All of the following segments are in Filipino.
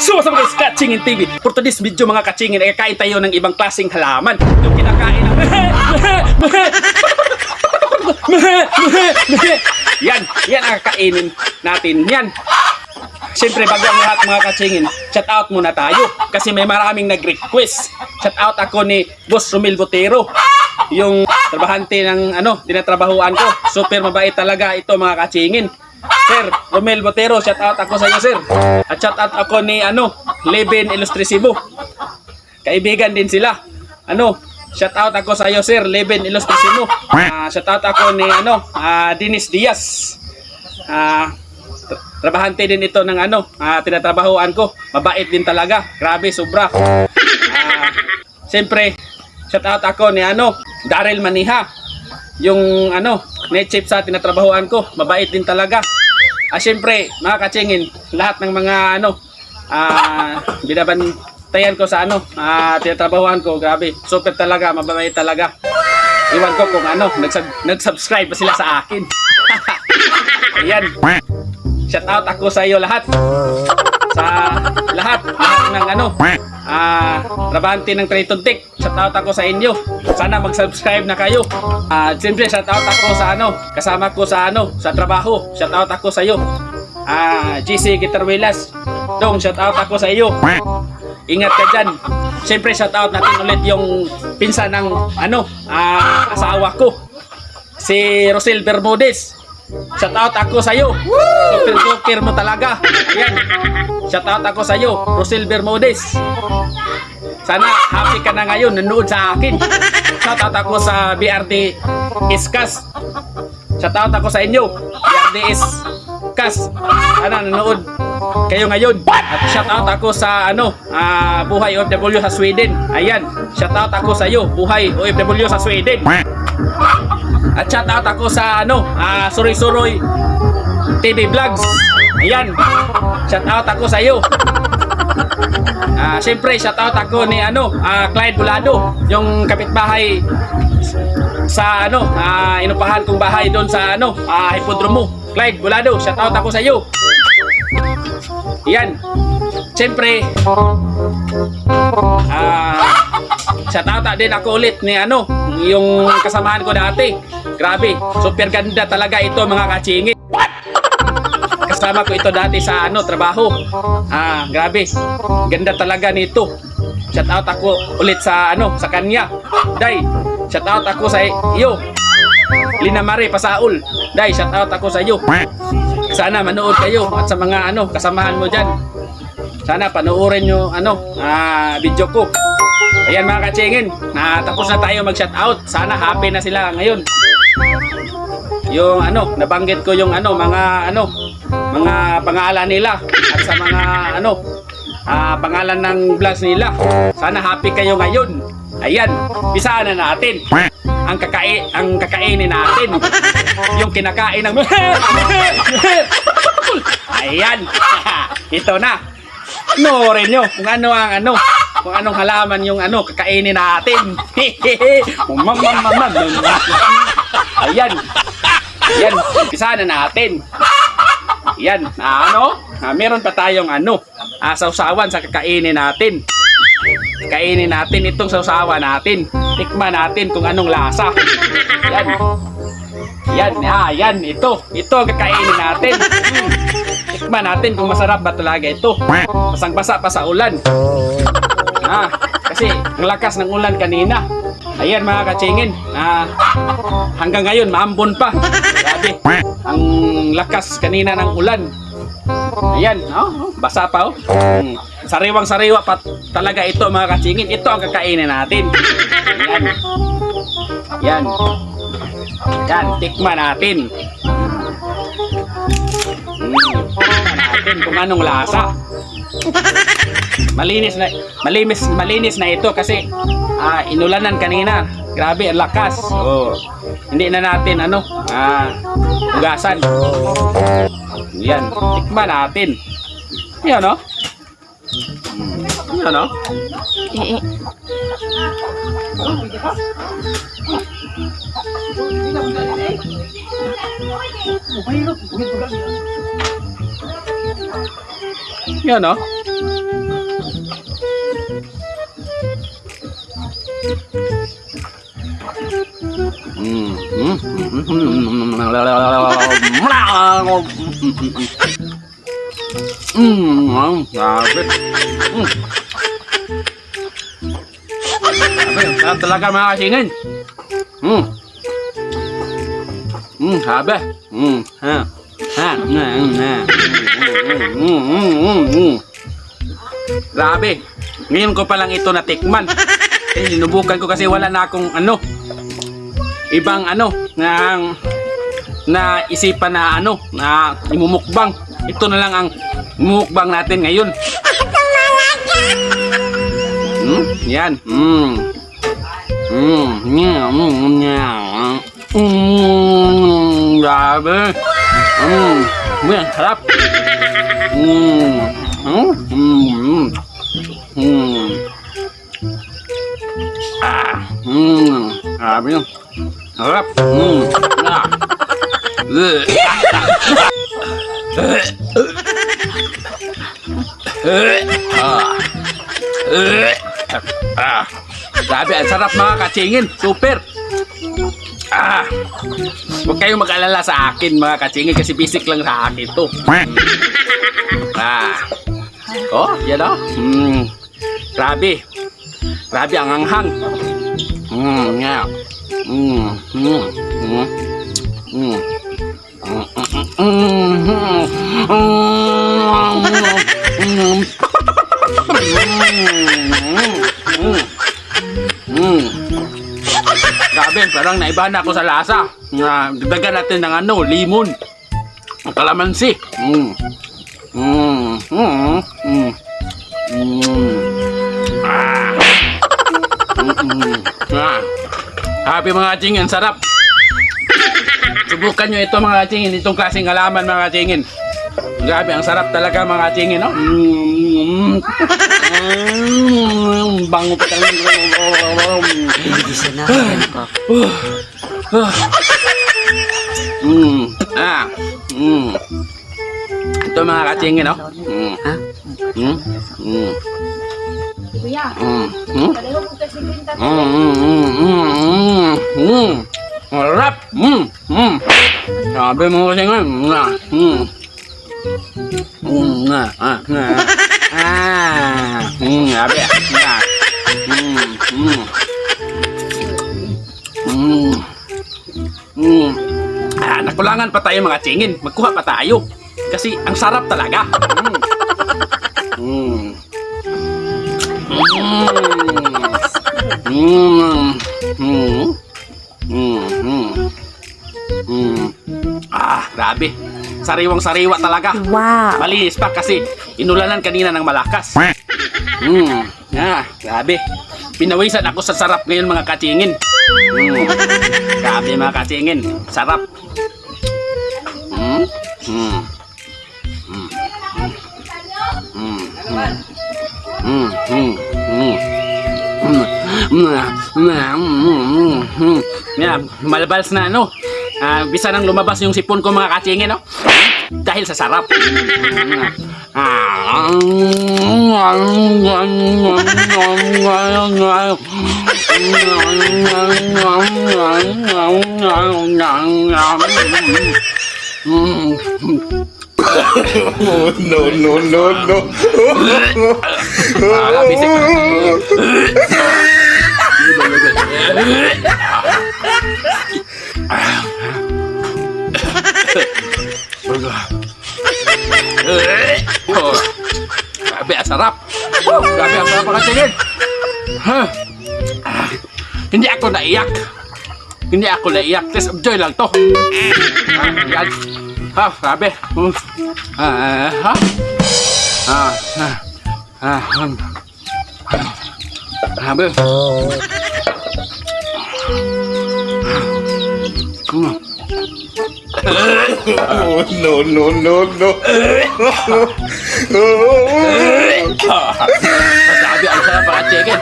So what's up guys, Kachingin TV. For today's video mga kachingin, ay kakain tayo ng ibang klaseng halaman. Yung kinakain ng yan ang kakainin natin yan. Siyempre bago ang lahat mga kachingin, shout out muna tayo kasi may maraming nag-request. Shout out ako ni Boss Romel Botero, yung trabahante ng tinatrabahuan ko. Super mabait talaga ito mga kachingin. Sir Romel Botero, shout out ako sa iyo sir. At shout out ako ni Leben Ilustrisibo. Kaibigan din sila. Shout out ako sa iyo sir, Leben Ilustrisibo. Shout out ako ni Dennis Diaz. Trabahante din ito ng tinatrabahuan ko. Mabait din talaga. Grabe, sobra. Siyempre, shout out ako ni Daryl Maniha. Yung net chef sa tinatrabahuan ko. Mabait din talaga. Siyempre, mga kachingin, lahat ng mga binabantayan ko sa tinatrabahuan ko. Grabe, super talaga, mabait talaga. Iwan ko kung nag-subscribe pa sila sa akin. Ayan. Shout out ako sa iyo lahat. Sa lahat ng trabahante ng Tritontic. Shout out ako sa inyo. Sana mag-subscribe na kayo. Siyempre shout out ako sa kasama ko sa trabaho. Shout out ako sa iyo. GC Guitarwilas. Dong, shout out ako sa iyo. Ingat ka diyan. Siyempre shout out natin ulit yung pinsan ng asawa ko. Si Rosel Bermudez. Shout out ako sa iyo. Super joker mo talaga. Ayan. Shout out ako sa iyo, Rosel Bermudez. Sana happy ka na ngayon nanood sa akin. Shout out ako sa BRD Iskas. Shout out ako sa inyo, BRD Iskas. Sana nanood kayo ngayon. At shout out ako sa Buhay OFW sa Sweden. Ayan. Shout out ako sa iyo, Buhay OFW sa Sweden. At shout out ako sa Suroy Suroy TV Vlogs. Ayan. Shout out ako sa iyo. Siyempre shout out ako ni Clyde Bulado, yung kapitbahay sa inupahan kong bahay doon sa Hipodromo. Clyde Bulado, shout out ako sa iyo. Ayan. Siyempre shout out din ako ulit ni yung kasamahan ko dati. Grabe, super ganda talaga ito mga kachingin. Kasama ko ito dati sa trabaho. Grabe, ganda talaga nito. Shout out ako ulit sa sa kanya. Day, shout out ako sa iyo. Lina Mare Pasaul. Day, shout out ako sa iyo. Sana manood kayo at sa mga kasamahan mo diyan. Sana panoorin nyo video ko. Ayan mga kachingin, tapos na tayo mag-shout out. Sana happy na sila ngayon. Yung nabanggit ko yung mga pangalan nila at sa mga pangalan ng vlogs nila. Sana happy kayo ngayon. Ayan, bisaan na natin ang kakainin natin. Yung kinakain ng ayan. Ito na. Noorin nyo kung kung anong halaman yung kakainin natin. Ayan. Yan, umpisa na natin. Yan, meron pa tayong sausawan sa kakainin natin. Kainin natin itong sausawan natin. Tikman natin kung anong lasa. Yan. Yan, ito kakainin natin. Tikman natin kung masarap ba talaga ito. Basang-basa pa sa ulan. Kasi ang lakas ng ulan kanina. Ayan mga kachingin, hanggang ngayon maambon pa. Grabe, ang lakas kanina ng ulan. Ayan, basa pa Sariwang-sariwa pa talaga ito mga kachingin. Ito ang kakainin natin. Yan. Yan, tikman natin. Tikman natin kung anong lasa. Malinis na ito kasi inulanan kanina. Grabe ang lakas. Hindi na natin hugasan. Yan, tikman natin. Yan Yan Yan Grabe. Sarap talaga mga kasingin. Sabi. Ha. Ha. Grabe. Ngayon ko pa lang ito natikman. Sinubukan ko kasi wala na akong ibang na isipan na na imumukbang. Ito na lang ang mukbang natin ngayon. Yan. Grabe. Yan, sarap. Grabe yun. Sarap. Grabe, ang sarap mga katsingin. Super. Huwag kayong mag-alala sa akin mga katsingin kasi basic lang sa akin to. Oh, yan o. Grabe. Grabe ang anghang. Yeah. Grabe, parang naiba na ako sa lasa. Dagdagan natin ng limon. Kalamansi. Happy mga katsingin, sarap. Subukan nyo ito mga katsingin, itong klaseng halaman mga katsingin. Grabe, ang sarap talaga mga katsingin, no? Bango pa talaga. Ito mga katsingin, no? Kuya, pareho mo kasi binta ko. Harap. Sabi mo kasi nga. Sabi. Nakulangan pa tayo mga tsingin. Magkuha pa tayo. Kasi ang sarap talaga. Grabe. Sariwang-sariwa talaga. Wow. Malinis pa kasi inulanan kanina ng malakas. Grabe. Pinawisan ako sa sarap ngayon mga katsingin. Grabe mga katsingin. Sarap. Malabals na bisa nang lumabas yung sipon ko mga katsingin, no? Dahil sa sarap. No. Grabe ang sarap. Grabe ang sarap mga katsingin. Hindi ako naiyak. Test of joy lang to. Yan. Grabe. Grabe. No. Grabe ang sarap mga katsingin.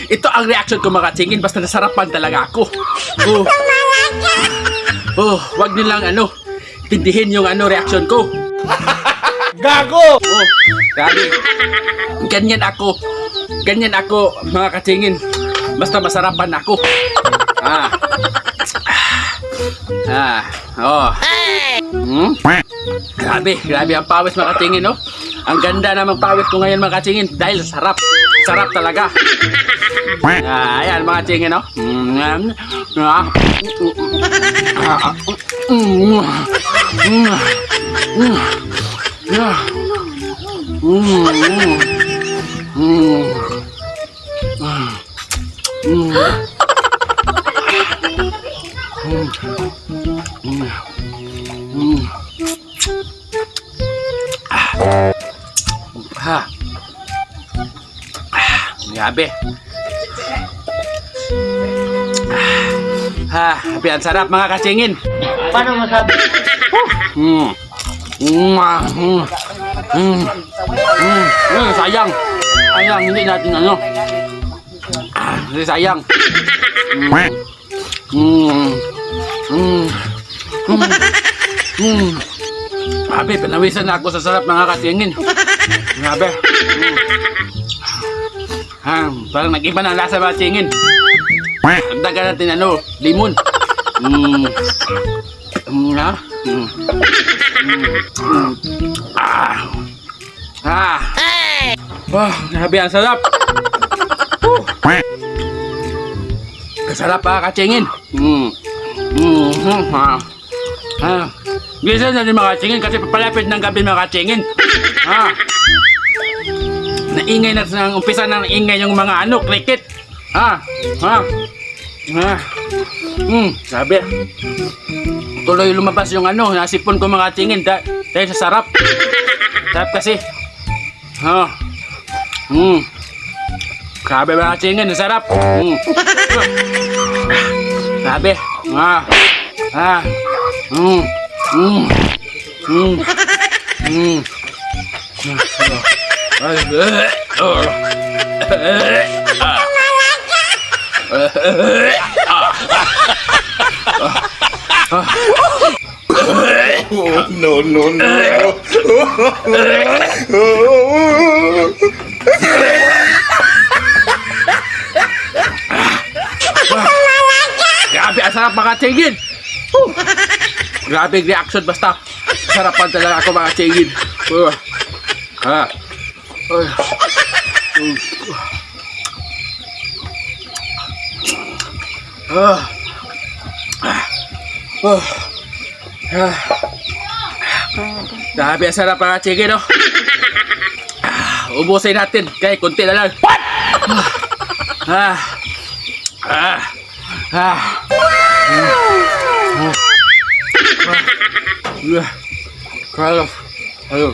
Ito ang reaction ko mga katsingin. Basta nasarapan talaga ako. Wag nilang tindihin yung reaction ko. Gago! Oh, grabe. Ganyan ako. Ganyan ako, mga katingin. Basta masarapan ako. Ah. Ah. Oh. Hmm? Grabe ang pawis, mga katingin, no? Ang ganda namang pawis ko ngayon, mga katingin, dahil sarap. Sarap talaga. Ayan, mga katingin, no? Grabe. Grabe, ang sarap, mga kasingin. Paano masabi? Sayang. Sayang, hindi natin ano. Hindi sayang. Grabe, pinawisan na ako sa sarap, mga kasingin. Grabe. Parang nag-iba na ang lasa, mga kasingin. Dagdagan natin ano, limon. Wah, grabe ang sarap. Kasarap, mga katsingin. Gising na din, mga katsingin, kasi papalapit ng gabi, mga katsingin. Naingay na sa umpisa ng ingay yung mga ano, cricket. Grabe. Tuloy lumabas yung ano, nasipon ko, mga katsingin, dahil sa sarap. Sarap kasi. Grabe, mga katsingin, sarap. Grabe. No, no, no. Grabe, ang sarap, mga katsingin. Grabe reaction, basta sarapan talaga ako, mga katsingin. Grabe, ang sarap, mga katsingin, no? Ubusin natin, kaya kunti na lang. Ayo.